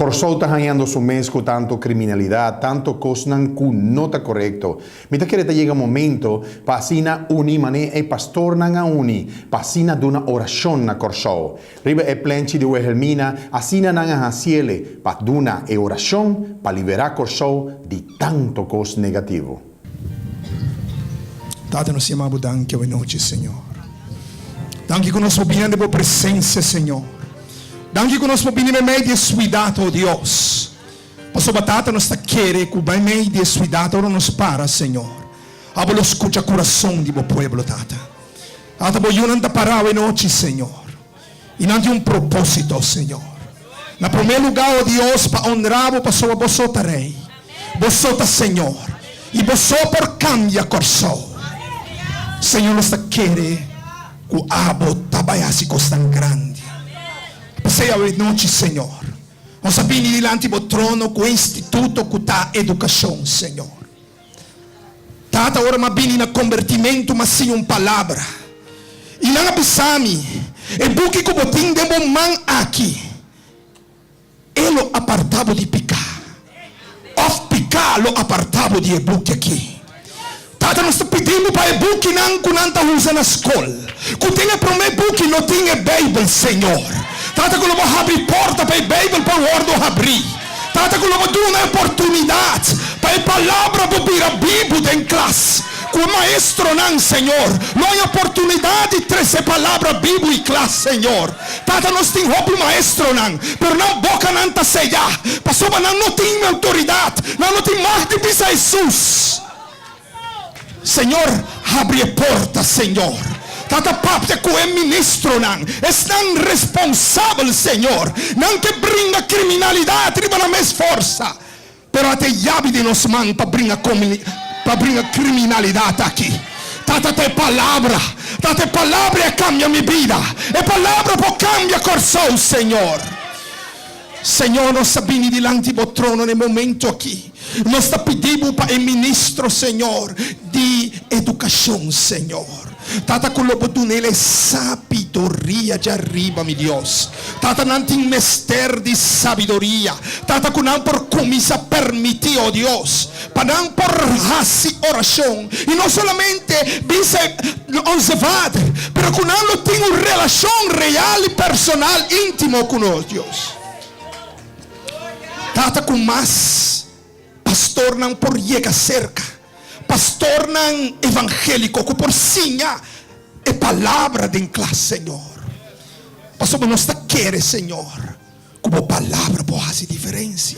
Corsou está ganhando su mes con tanto criminalidad, tanto cosnan que no está correcto. Mita que llega un momento, pasina uni mané e pastor nanga uni, pasina d'una orazione na Corsou. Ribe e plenci di Wilhelmina, asina nanga hasiele, pa d'una e orazione, pa liberar Corsou di tanto cos negativo. Tata, nós chamamos danke hoje noite, Senhor. Danke que nós opinião de presença, Senhor. Danke que nós opinião meio descuidado, oh Deus. Pastor batata nós está querendo que o meio descuidado ora nos para, Senhor. Abolo escuta coração de meu povo, tata. Tata boiu não tá parar hoje noite, Senhor. E não tem propósito, Senhor. Na primeiro lugar, oh Deus, para honrar o pastor Bosota Rei. Bosota, Senhor. E Bosota por cambia Corsou. Senhor, nós está querendo que o abo tabayasi tão grande. Passei a noite, Senhor. Nós sabemos diante do trono com o instituto que está educação, Senhor. Tata ora ma bini na convertimento, mas sim uma palavra. E não abisami. E buki que botim de bom man aqui. Ele apartava de picar. Of picar, lo apartava de buki aqui. Tata nós pedimos para o que não usa na escola. Que tenha para o book não tenha Bíblia, Senhor. Tata que eu vou abrir porta para a Bíblia para o ordo abrir. Tata que eu vou dar uma oportunidade para a palavra para vir a Bíblia em classe. Com o maestro não, Senhor. Não há oportunidade de trazer palavra Bíblia em classe, Senhor. Tata nós temos roupa maestro não. Pero não boca não está sellar. Pastor não tem autoridade. Não tem mais de Jesus. Senhor, abre a porta, Senhor. Tata papta com o ministro não. Estão responsáveis, Senhor. Não que brinca criminalidade, riba na mesma força. Pero até chave de nos mãos para brincar criminalidade aqui. Tata te palavra. Tata palavra e cambia minha vida. É palavra para cambia Corsou, Senhor. Senhor, nós sabemos diante do trono no momento aqui. Nós está pedindo para o ministro, Senhor, de educação, Senhor. Tata com o tu nele sabedoria de arriba, meu Deus. Tata não tem mestre de sabedoria. Tata com não por começar a permitir, oh Deus, para não por raci oração. E não somente diz observar, mas com não tem uma relação real e personal íntimo com nós, Deus. Tata com mais pastor não por chega cerca, pastor não evangélico que por sinha é palavra de classe, Senhor. Pastor, nós está querendo, Senhor, como palavra pode fazer diferença.